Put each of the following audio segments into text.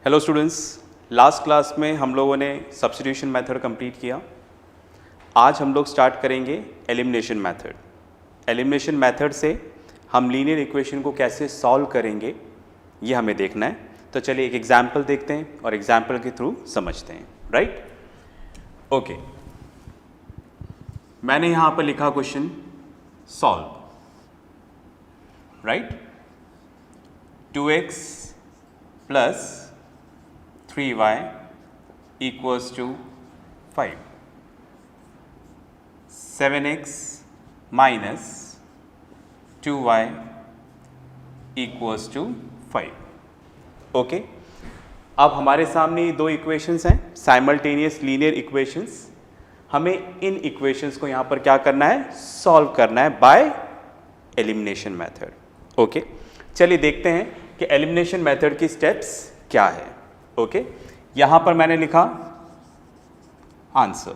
Hello students, last class में हम लोगों ने सब्स्टिट्यूशन मेथड कंप्लीट किया। आज हम लोग स्टार्ट करेंगे एलिमिनेशन मेथड। एलिमिनेशन मेथड से हम लीनियर इक्वेशन को कैसे सॉल्व करेंगे ये हमें देखना है। तो चलिए एक एग्जाम्पल देखते हैं और एग्जाम्पल के थ्रू समझते हैं। Right, okay. मैंने यहाँ पर लिखा question solve. Right, 2x plus 3y equals to 5, 7x minus 2y equals to 5। Okay, अब हमारे सामने दो इक्वेशंस हैं, साइमल्टेनियस लीनियर इक्वेशंस। हमें इन इक्वेशंस को यहाँ पर क्या करना है, सॉल्व करना है बाय एलिमिनेशन मेथड। ओके, चलिए देखते हैं कि एलिमिनेशन मेथड की स्टेप्स क्या है। ओके, यहां पर मैंने लिखा आंसर।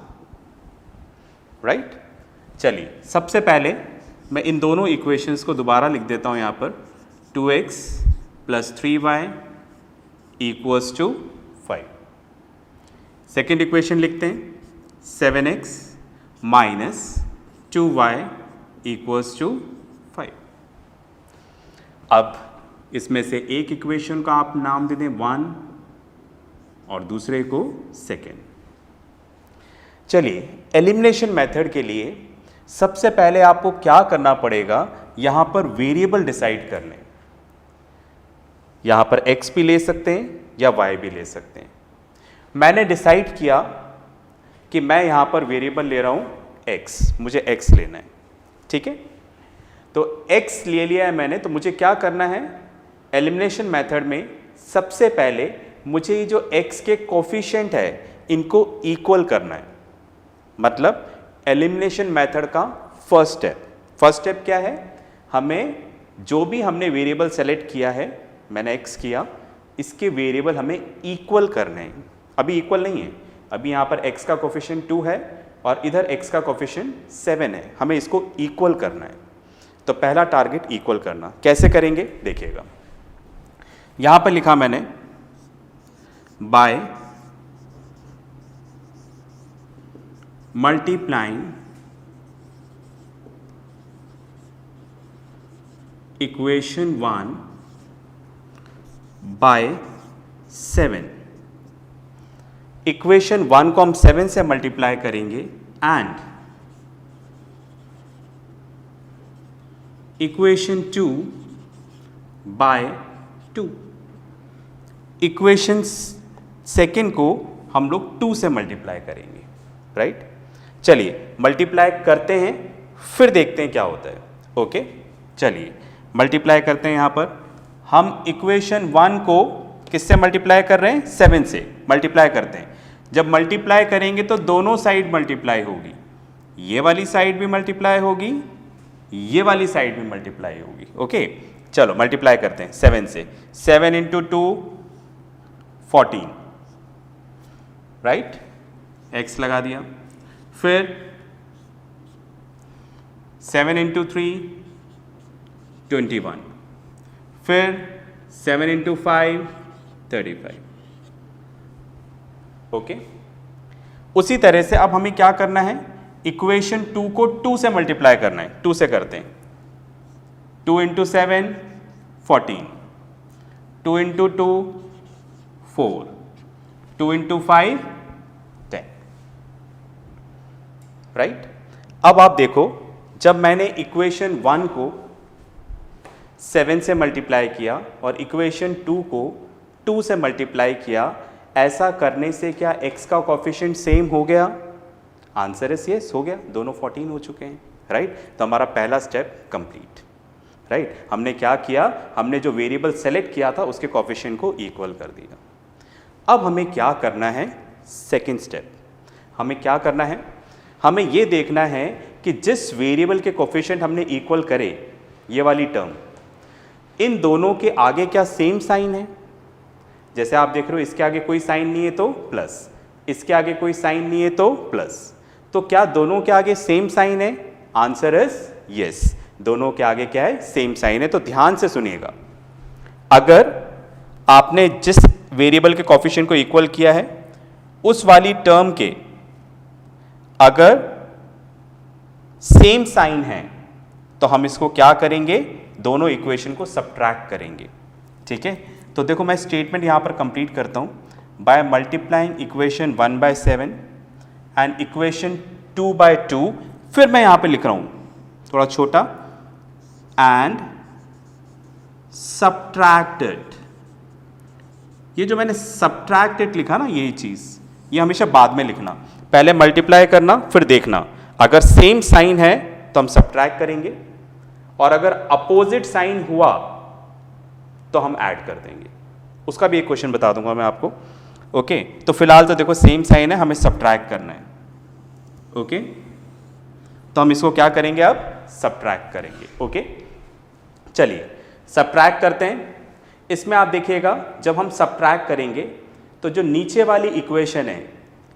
राइट, चलिए सबसे पहले मैं इन दोनों इक्वेशंस को दोबारा लिख देता हूं यहां पर। 2x plus 3y equals to 5। Second equation लिखते हैं 7x minus 2y equals to 5। अब इसमें से एक इक्वेशन का आप नाम दे दें 1 और दूसरे को सेकेंड। चलिए एलिमिनेशन मेथड के लिए सबसे पहले आपको क्या करना पड़ेगा, यहां पर वेरिएबल डिसाइड कर लें। यहां पर x भी ले सकते हैं या y भी ले सकते हैं। मैंने डिसाइड किया कि मैं यहां पर वेरिएबल ले रहा हूं x, मुझे x लेना है। ठीक है, तो x ले लिया है मैंने, तो मुझे क्या करना है, एलिमिनेशन मेथड में सबसे पहले मुझे ये जो x के कोफिशिएंट है इनको इक्वल करना है। मतलब एलिमिनेशन मेथड का फर्स्ट स्टेप क्या है, हमें जो भी हमने वेरिएबल सेलेक्ट किया है, मैंने x किया, इसके वेरिएबल हमें इक्वल करने हैं। अभी इक्वल नहीं है, अभी यहाँ पर x का कोफिशिएंट 2 है और इधर x का कोफिशिएंट 7 है, हमें इसको इक्वल करना है। तो पहला टारगेट इक्वल करना, कैसे करेंगे देखिएगा। यहां पर लिखा मैंने by multiplying equation 1 by 7। Equation 1 को हम 7 से मल्टीप्लाई करेंगे and equation 2 by 2। Equation second को हम लोग 2 से मल्टीप्लाई करेंगे। राइट, चलिए मल्टीप्लाई करते हैं फिर देखते हैं क्या होता है। ओके, चलिए मल्टीप्लाई करते हैं। यहां पर हम इक्वेशन 1 को किससे मल्टीप्लाई कर रहे हैं, 7 से मल्टीप्लाई करते हैं। जब मल्टीप्लाई करेंगे तो दोनों साइड मल्टीप्लाई होगी, ये वाली साइड भी मल्टीप्लाई होगी, ये वाली साइड भी मल्टीप्लाई होगी। ओके, चलो मल्टीप्लाई करते हैं 7 से। 7 इंटू 2 14। राइट, x लगा दिया। फिर 7 इंटू 3 21। फिर 7 इंटू 5 35। ओके, उसी तरह से अब हमें क्या करना है, इक्वेशन 2 को 2 से मल्टीप्लाई करना है। 2 से करते हैं, 2 इंटू 7 14, 2 इंटू 2 4, 2 इंटू 5 10। राइट, अब आप देखो, जब मैंने इक्वेशन 1 को 7 से मल्टीप्लाई किया और इक्वेशन 2 को 2 से मल्टीप्लाई किया, ऐसा करने से क्या x का कोफिशिएंट सेम हो गया? आंसर इज यस, हो गया, दोनों 14 हो चुके हैं। राइट, तो हमारा पहला स्टेप कंप्लीट। राइट, हमने क्या किया, हमने जो वेरिएबल सेलेक्ट किया था उसके कोफिशिएंट को इक्वल कर दिया। अब हमें क्या करना है, सेकंड स्टेप। हमें क्या करना है, हमें यह देखना है कि जिस वेरिएबल के कोफिशिएंट हमने इक्वल करे, ये वाली टर्म, इन दोनों के आगे क्या सेम साइन है। जैसे आप देख रहे हो, इसके आगे कोई साइन नहीं है तो प्लस, इसके आगे कोई साइन नहीं है तो प्लस। तो क्या दोनों के आगे सेम साइन है? आंसर इज यस, दोनों के आगे क्या है, सेम साइन है। तो ध्यान से सुनिएगा, अगर आपने जिस वेरिएबल के कॉफिशिएंट को इक्वल किया है, उस वाली टर्म के अगर सेम साइन है तो हम इसको क्या करेंगे, दोनों इक्वेशन को सब्ट्रैक्ट करेंगे। ठीक है, तो देखो मैं स्टेटमेंट यहां पर कंप्लीट करता हूं, bye multiplying equation 1/7 and equation 2/2, फिर मैं यहां पे लिख रहा हूं थोड़ा छोटा, एंड सब्ट्रैक्टेड। ये जो मैंने सब्ट्रैक्टेड लिखा ना, ये चीज ये हमेशा बाद में लिखना, पहले मल्टीप्लाई करना फिर देखना, अगर सेम साइन है तो हम सब्ट्रैक्ट करेंगे और अगर अपोजिट साइन हुआ तो हम ऐड कर देंगे। उसका भी एक क्वेश्चन बता दूंगा मैं आपको। ओके, तो फिलहाल तो देखो सेम साइन है, हमें सब्ट्रैक्ट करना है। ओके, तो हम इसको क्या करेंगे, अब सब्ट्रैक्ट करेंगे। ओके, चलिए सब्ट्रैक्ट करते हैं। इसमें आप देखिएगा जब हम सब्ट्रैक्ट करेंगे तो जो नीचे वाली इक्वेशन है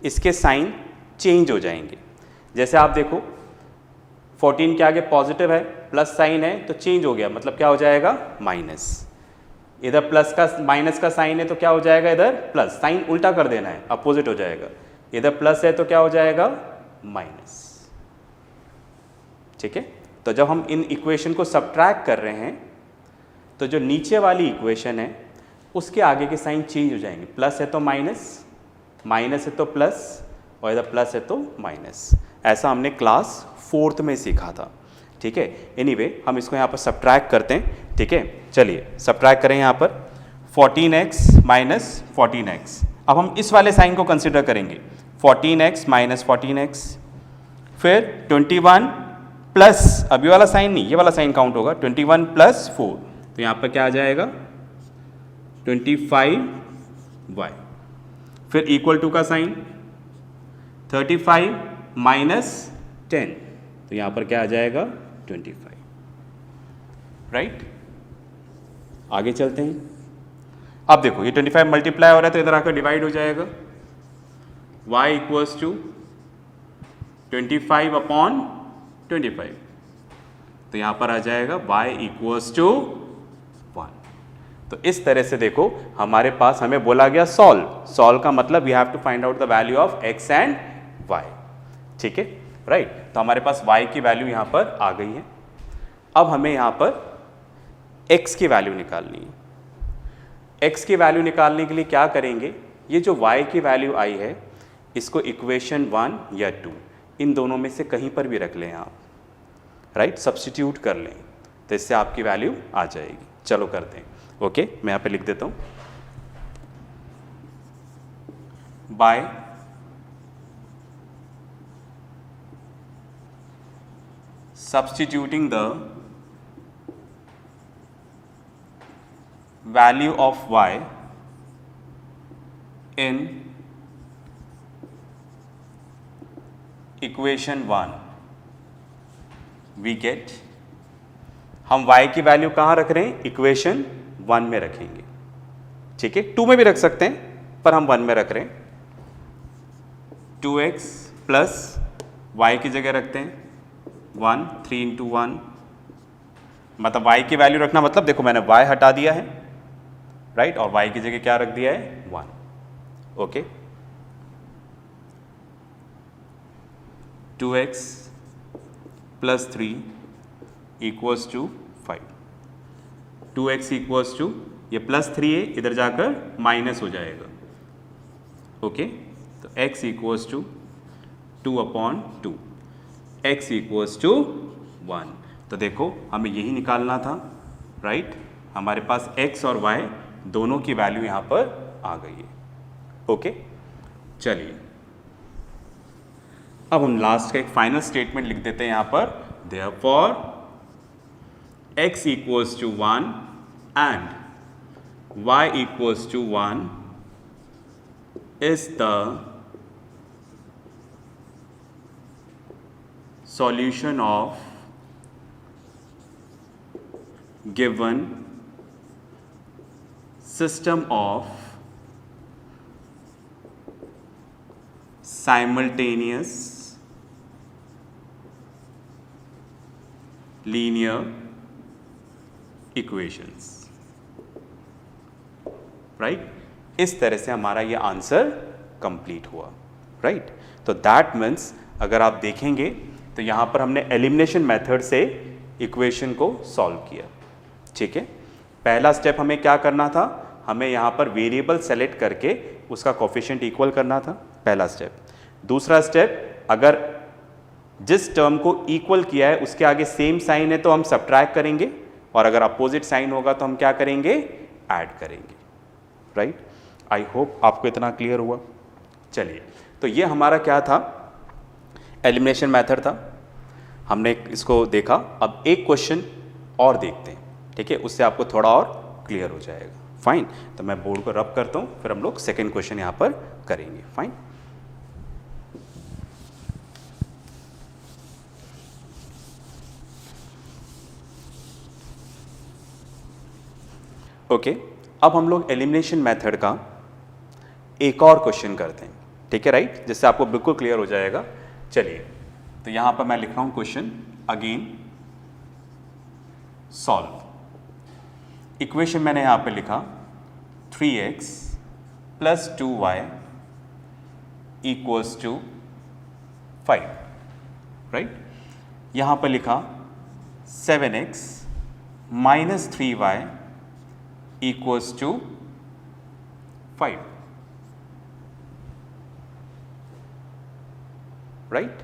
इसके साइन चेंज हो जाएंगे। जैसे आप देखो 14 के आगे पॉजिटिव है, प्लस साइन है तो चेंज हो गया, मतलब क्या हो जाएगा, माइनस। इधर प्लस का माइनस का साइन है तो क्या हो जाएगा, इधर प्लस, साइन उल्टा कर देना है, अपोजिट हो जाएगा। इधर प्लस है तो क्या हो जाएगा, माइनस। ठीक है, तो जब हम इन इक्वेशन को सब्ट्रैक्ट कर रहे हैं तो जो नीचे वाली इक्वेशन है उसके आगे के साइन चेंज हो जाएंगे, प्लस है तो माइनस, माइनस है तो प्लस, और इधर प्लस है तो माइनस। ऐसा हमने क्लास 4th में सीखा था। ठीक है, एनीवे हम इसको यहाँ पर सब्ट्रैक्ट करते हैं। ठीक है, चलिए सब्ट्रैक्ट करें यहाँ पर 14x माइनस 14x। अब हम इस वाले साइन को कंसिडर करेंगे, 14x माइनस 14x, फिर 21 प्लस, अभी वाला साइन नहीं, ये वाला साइन काउंट होगा, 21 प्लस 4, तो यहाँ पर क्या आ जाएगा, 25y, फिर इक्वल टू का साइन 35 माइनस 10, तो यहाँ पर क्या आ जाएगा, 25। राइट, आगे चलते हैं। अब देखो ये 25 मल्टीप्लाई हो रहा है तो इधर आकर डिवाइड हो जाएगा, y इक्वल्स टू 25 अपॉन 25, तो यहाँ पर आ जाएगा y इक्वल्स टू 1। तो इस तरह से देखो हमारे पास हमें बोला गया सॉल्व का मतलब we have to find out the value of x and y। ठीक है, राइट, तो हमारे पास y की वैल्यू यहाँ पर आ गई है। अब हमें यहाँ पर x की वैल्यू निकालनी है। x की वैल्यू निकालने के लिए क्या करेंगे, ये जो y की वैल्यू आई है इसको इक्वेशन 1 या 2 इन दोनों में से कहीं पर भी रख लें आप, राइट, सब्स्टिट्यूट कर लें तो इससे आपकी वैल्यू आ जाएगी। चलो करते हैं। ओके, मैं यहाँ पे लिख देता हूँ, bye substituting the value of y in equation 1 we get, हम y की वैल्यू कहाँ रख रहे हैं, इक्वेशन 1 में रखेंगे। ठीक है, 2 में भी रख सकते हैं पर हम 1 में रख रहे हैं। 2x प्लस y की जगह रखते हैं 1, 3 इंटू 1, मतलब y की वैल्यू रखना मतलब देखो मैंने y हटा दिया है, राइट, और y की जगह क्या रख दिया है, 1। Okay, 2x plus 3 equals to 5, 2x equals to, ये प्लस 3 है इधर जाकर माइनस हो जाएगा। ओके, तो x equals to 2 upon 2, x equals to 1। तो देखो हमें यही निकालना था, राइट, हमारे पास x और y दोनों की वैल्यू यहाँ पर आ गई है। ओके, चलिए अब हम लास्ट का एक फाइनल स्टेटमेंट लिख देते हैं यहाँ पर, therefore x equals to 1 and y equals to 1 is the solution of given system of simultaneous linear equations, right? इस तरह से हमारा ये आंसर कंप्लीट हुआ, राइट। तो दैट मीन्स अगर आप देखेंगे तो यहाँ पर हमने एलिमिनेशन मेथड से इक्वेशन को सॉल्व किया, ठीक है। पहला स्टेप हमें क्या करना था, हमें यहाँ पर वेरिएबल सेलेक्ट करके उसका कोफिशिएंट इक्वल करना था, पहला स्टेप। दूसरा स्टेप, अगर जिस टर्म को इक्वल किया है उसके आगे सेम साइन है तो हम सब्ट्रैक्ट करेंगे, और अगर अपोजिट साइन होगा तो हम क्या करेंगे, ऐड करेंगे, राइट। आई होप आपको इतना क्लियर हुआ। चलिए, तो ये हमारा क्या था, एलिमिनेशन मेथड था, हमने इसको देखा। अब एक क्वेश्चन और देखते हैं, ठीक है, उससे आपको थोड़ा और क्लियर हो जाएगा। फाइन, तो मैं बोर्ड को रब करता हूँ, फिर हम लोग सेकेंड क्वेश्चन यहाँ पर करेंगे। Fine, okay. अब हम लोग एलिमिनेशन मेथड का एक और क्वेश्चन करते हैं, ठीक है, राइट, जिससे आपको बिल्कुल क्लियर हो जाएगा। चलिए, तो यहाँ पर मैं लिख रहा हूँ क्वेश्चन अगेन सॉल्व। इक्वेशन मैंने यहाँ पे लिखा 3x + 2y = 5, राइट। यहाँ पर लिखा 7x - 3y = 5, राइट।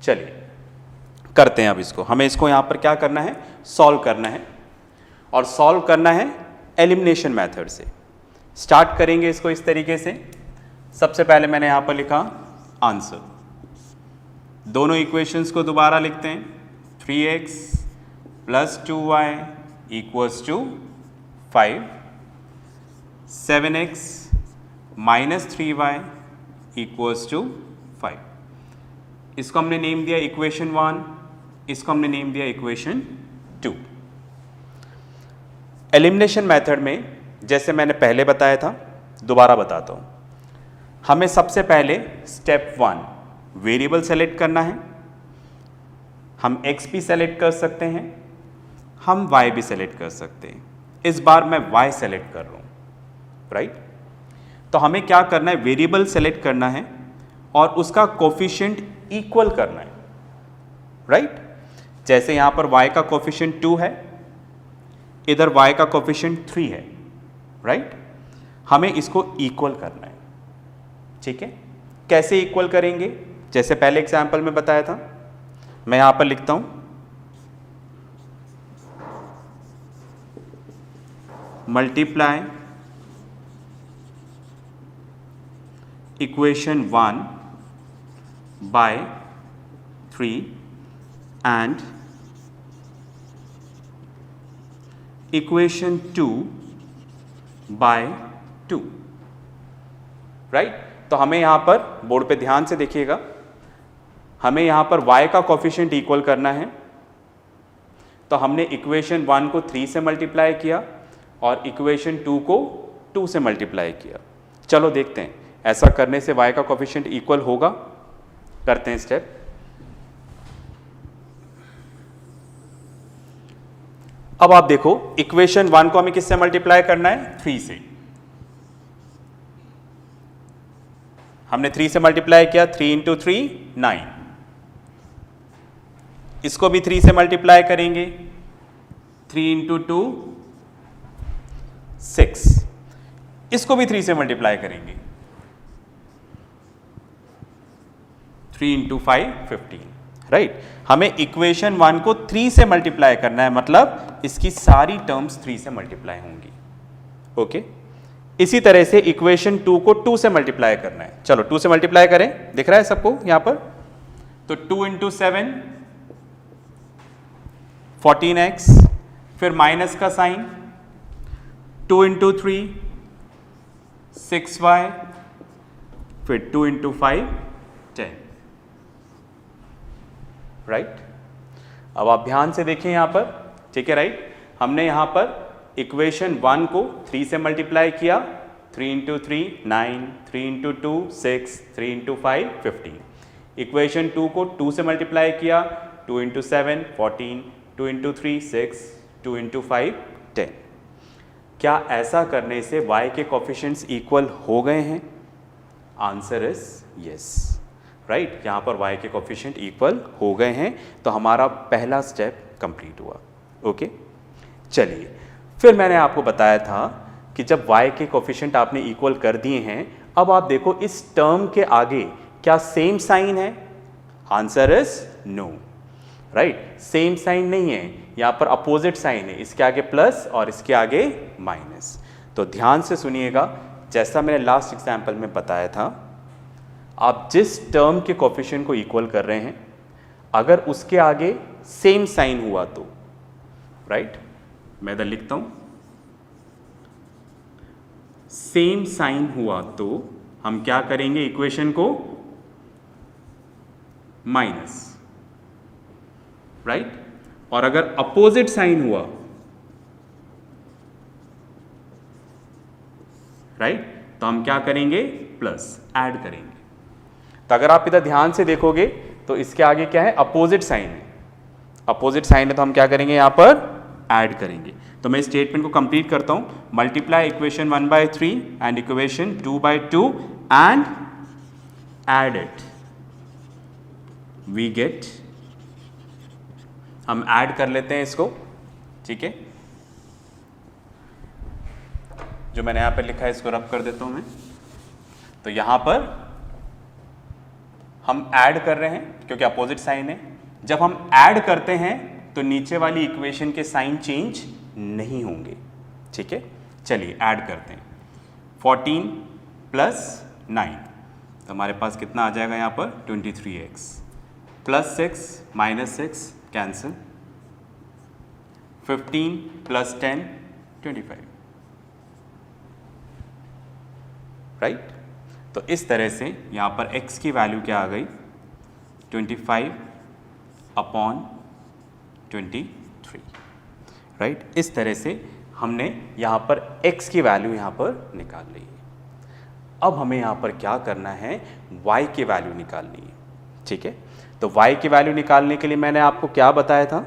चलिए करते हैं अब इसको, हमें इसको यहाँ पर क्या करना है, सॉल्व करना है, और सॉल्व करना है एलिमिनेशन मेथड से। स्टार्ट करेंगे इसको इस तरीके से। सबसे पहले मैंने यहाँ पर लिखा आंसर, दोनों इक्वेशंस को दोबारा लिखते हैं। 3x + 2y = 5, 7x - 3y = 5। इसको हमने नेम दिया इक्वेशन 1, इसको हमने नेम दिया इक्वेशन 2। एलिमिनेशन मेथड में जैसे मैंने पहले बताया था, दोबारा बताता हूँ। हमें सबसे पहले स्टेप 1 वेरिएबल सेलेक्ट करना है। हम x भी सेलेक्ट कर सकते हैं, हम y भी सेलेक्ट कर सकते हैं। इस बार मैं y सेलेक्ट कर रहा हूँ, राइट। तो हमें क्या करना है, वेरिएबल सेलेक्ट करना है और उसका कोफिशिएंट इक्वल करना है, राइट। जैसे यहां पर y का कोफिशिएंट 2 है, इधर y का कोफिशिएंट 3 है, राइट। हमें इसको इक्वल करना है, ठीक है। कैसे इक्वल करेंगे, जैसे पहले एग्जांपल में बताया था, मैं यहां पर लिखता हूं multiply equation 1 by 3 and equation 2 by 2, right. तो हमें यहाँ पर बोर्ड पे ध्यान से देखिएगा, हमें यहाँ पर y का कोफिशिएंट इक्वल करना है। तो हमने इक्वेशन 1 को 3 से मल्टीप्लाई किया और इक्वेशन 2 को 2 से मल्टीप्लाई किया। चलो देखते हैं ऐसा करने से y का कोफिशिएंट इक्वल होगा। करते हैं स्टेप। अब आप देखो इक्वेशन 1 को हमें किससे मल्टीप्लाई करना है, 3 से। हमने 3 से मल्टीप्लाई किया, 3 × 3 9। इसको भी 3 से मल्टीप्लाई करेंगे, 3 × 2 6। इसको भी 3 से मल्टीप्लाई करेंगे, 3 × 5 15, राइट। हमें इक्वेशन 1 को 3 से मल्टीप्लाई करना है, मतलब इसकी सारी टर्म्स 3 से मल्टीप्लाई होंगी, ओके। इसी तरह से इक्वेशन 2 को 2 से मल्टीप्लाई करना है। चलो 2 से मल्टीप्लाई करें, दिख रहा है सबको यहां पर। तो 2 × 7 14x, फिर माइनस का साइन, 2 × 3 6y, फिर 2 × 5 10, राइट। अब आप ध्यान से देखें यहां पर, ठीक है, राइट। हमने यहां पर इक्वेशन 1 को 3 से मल्टीप्लाई किया, 3 × 3 9, 3 × 2 6, 3 × 5 15। इक्वेशन 2 को 2 से मल्टीप्लाई किया, 2 × 7 14, 2 × 3 6, 2 × 5 10। क्या ऐसा करने से y के कोफिशिएंट्स इक्वल हो गए हैं? Answer is yes, right. यहाँ पर y के कोफिशिएंट इक्वल हो गए हैं, तो हमारा पहला स्टेप कंप्लीट हुआ। ओके, चलिए, फिर मैंने आपको बताया था कि जब y के कोफिशिएंट आपने इक्वल कर दिए हैं, अब आप देखो इस टर्म के आगे क्या सेम साइन है? Answer is no, right. Same sign नहीं है, यहाँ पर अपोजिट साइन है, इसके आगे प्लस और इसके आगे माइनस। तो ध्यान से सुनिएगा, जैसा मैंने लास्ट एग्जाम्पल में बताया था, आप जिस टर्म के कोफिशिएंट को इक्वल कर रहे हैं, अगर उसके आगे सेम साइन हुआ तो, राइट, मैं इधर लिखता हूं, सेम साइन हुआ तो हम क्या करेंगे? इक्वेशन को माइनस, राइट। और अगर अपोजिट साइन हुआ, राइट, तो हम क्या करेंगे? प्लस, ऐड करेंगे। तो अगर आप इधर ध्यान से देखोगे तो इसके आगे क्या है? अपोजिट साइन है। अपोजिट साइन है तो हम क्या करेंगे? यहां पर ऐड करेंगे। तो मैं स्टेटमेंट को कंप्लीट करता हूं, multiply equation 1/3 and equation 2/2 and add it, we get, हम ऐड कर लेते हैं इसको, ठीक है। जो मैंने यहां पर लिखा है इसको रब कर देता हूं मैं। तो यहां पर हम ऐड कर रहे हैं क्योंकि अपोजिट साइन है। जब हम ऐड करते हैं तो नीचे वाली इक्वेशन के साइन चेंज नहीं होंगे, ठीक है। चलिए ऐड करते हैं, 14 + 9, तो हमारे पास कितना आ जाएगा यहाँ पर? 23x + 6 - 6 cancel, 15 + 10 25, right. तो इस तरह से यहाँ पर x की वैल्यू क्या आ गई? 25/23, राइट। इस तरह से हमने यहाँ पर x की वैल्यू यहाँ पर निकाल ली है। अब हमें यहाँ पर क्या करना है? y की वैल्यू निकालनी है, ठीक है। तो y की वैल्यू निकालने के लिए मैंने आपको क्या बताया था?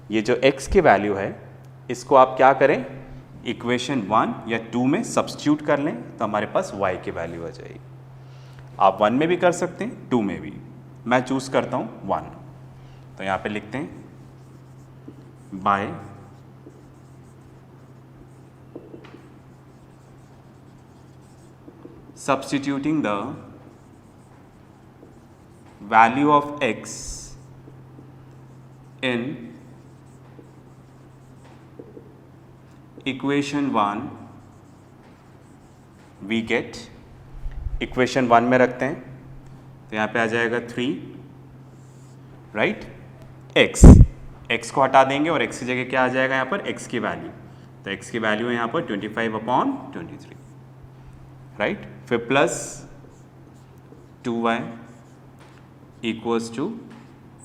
ये जो x की वैल्यू है, इसको आप क्या करें? इक्वेशन 1 या 2 में सब्स्टिट्यूट कर लें, तो हमारे पास y की वैल्यू आ जाएगी। आप 1 में भी कर सकते हैं, 2 में भी। मैं चूज करता हूँ 1, तो यहाँ पे लिखते हैं bye substituting the value of x in equation 1 we get, equation 1 में रखते हैं तो यहाँ पे आ जाएगा 3, राइट। x को हटा देंगे और x की जगह क्या आ जाएगा? यहाँ पर x की वैल्यू, तो x की वैल्यू है यहाँ पर 25/23, राइट। फिर प्लस 2y =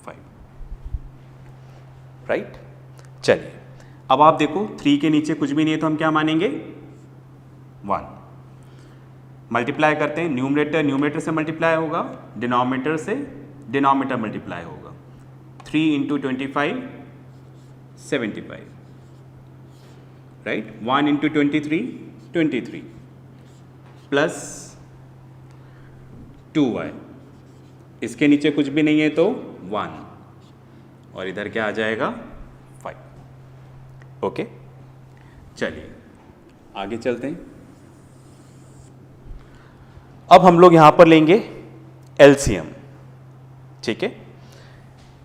5, राइट। चलिए अब आप देखो 3 के नीचे कुछ भी नहीं है तो हम क्या मानेंगे? 1। मल्टीप्लाई करते हैं, न्यूमरेटर से मल्टीप्लाई होगा, डिनोमिनेटर से डिनोमिनेटर मल्टीप्लाई होगा। 3 × 25 75, राइट। 1 × 23 23 प्लस 2y, इसके नीचे कुछ भी नहीं है तो 1, और इधर क्या आ जाएगा? 5। ओके, चलिए आगे चलते हैं। अब हम लोग यहां पर लेंगे एलसीएम, ठीक है।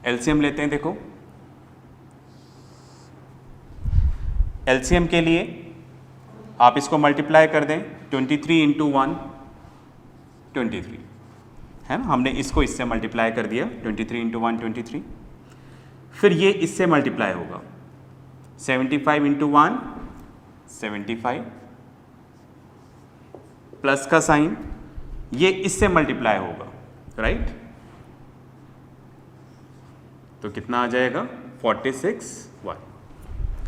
एलसीएम लेते हैं। देखो एलसीएम के लिए आप इसको मल्टीप्लाई कर दें, 23 × 1 23 है ना, हमने इसको इससे मल्टीप्लाई कर दिया, 23 × 1 23। फिर ये इससे मल्टीप्लाई होगा, 75 × 1 75, प्लस का साइन, ये इससे मल्टीप्लाई होगा, राइट। तो कितना आ जाएगा? 46y,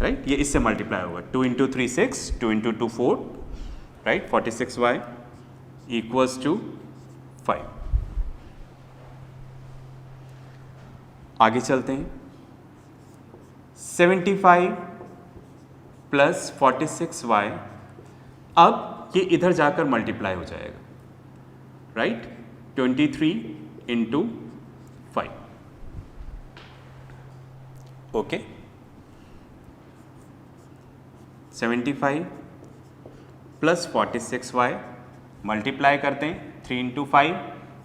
right. ये इससे मल्टीप्लाई होगा, 2 × 3 6, 2 × 2 4, राइट। 46y = 5। आगे चलते हैं। 75 प्लस 46y, अब ये इधर जाकर मल्टीप्लाई हो जाएगा, right? 23 into 5, okay. 75 plus 46y multiply करते हैं, 3 into 5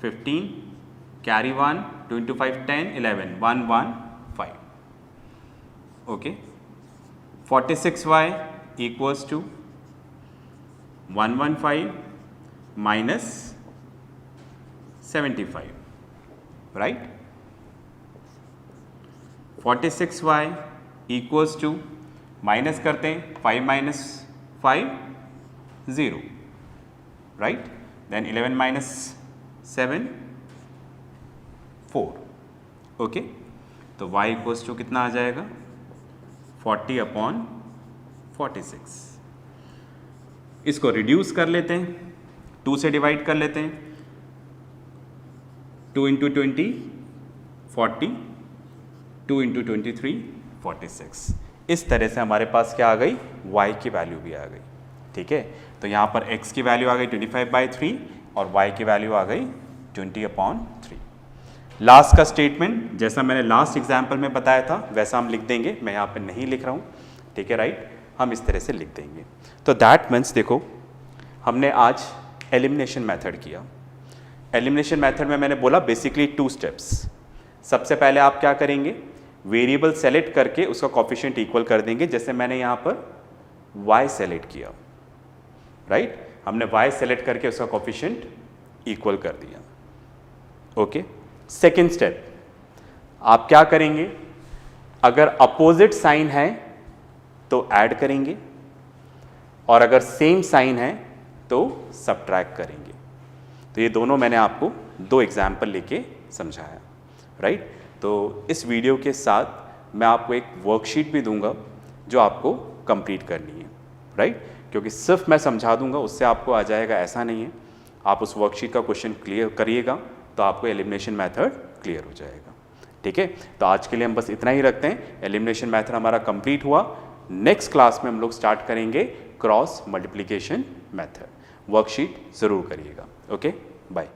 15, carry 1, 2 into 5 10, 11, 115, okay. 46y equals to 115 minus 75, right? 46y equals to, minus करते हैं, 5 minus 5 0, right? Then 11 minus 7 4, okay. तो y इक्वल्स टू कितना आ जाएगा? 40/46। इसको रिड्यूस कर लेते हैं, 2 से डिवाइड कर लेते हैं, 2 इंटू 20 40, 2 इंटू 23 46। इस तरह से हमारे पास क्या आ गई? y की वैल्यू भी आ गई, ठीक है। तो यहाँ पर x की वैल्यू आ गई 25/3 और y की वैल्यू आ गई 20/3। लास्ट का स्टेटमेंट जैसा मैंने लास्ट एग्जाम्पल में बताया था वैसा हम लिख देंगे, मैं यहाँ पर नहीं लिख रहा हूँ, ठीक है, राइट? हम इस तरह से लिख देंगे। तो दैट मीन्स देखो, हमने आज एलिमिनेशन मेथड किया। एलिमिनेशन मेथड में मैंने बोला बेसिकली 2 स्टेप्स। सबसे पहले आप क्या करेंगे? वेरिएबल सेलेक्ट करके उसका कोफिशिएंट इक्वल कर देंगे, जैसे मैंने यहाँ पर y सेलेक्ट किया, राइट? हमने y सेलेक्ट करके उसका कोफिशिएंट इक्वल कर दिया, ओके। सेकेंड स्टेप आप क्या करेंगे? अगर अपोजिट साइन है तो ऐड करेंगे और अगर सेम साइन है तो सब्ट्रैक्ट करेंगे। तो ये दोनों मैंने आपको 2 एग्जाम्पल लेके समझाया, राइट? तो इस वीडियो के साथ मैं आपको एक वर्कशीट भी दूंगा जो आपको कंप्लीट करनी है, राइट? क्योंकि सिर्फ मैं समझा दूंगा उससे आपको आ जाएगा, ऐसा नहीं है। आप उस वर्कशीट का क्वेश्चन क्लियर करिएगा तो आपको एलिमिनेशन मेथड क्लियर हो जाएगा, ठीक है। तो आज के लिए हम बस इतना ही रखते हैं। एलिमिनेशन मेथड हमारा कंप्लीट हुआ। नेक्स्ट क्लास में हम लोग स्टार्ट करेंगे क्रॉस मल्टीप्लिकेशन मेथड। वर्कशीट ज़रूर करिएगा, ओके, बाय।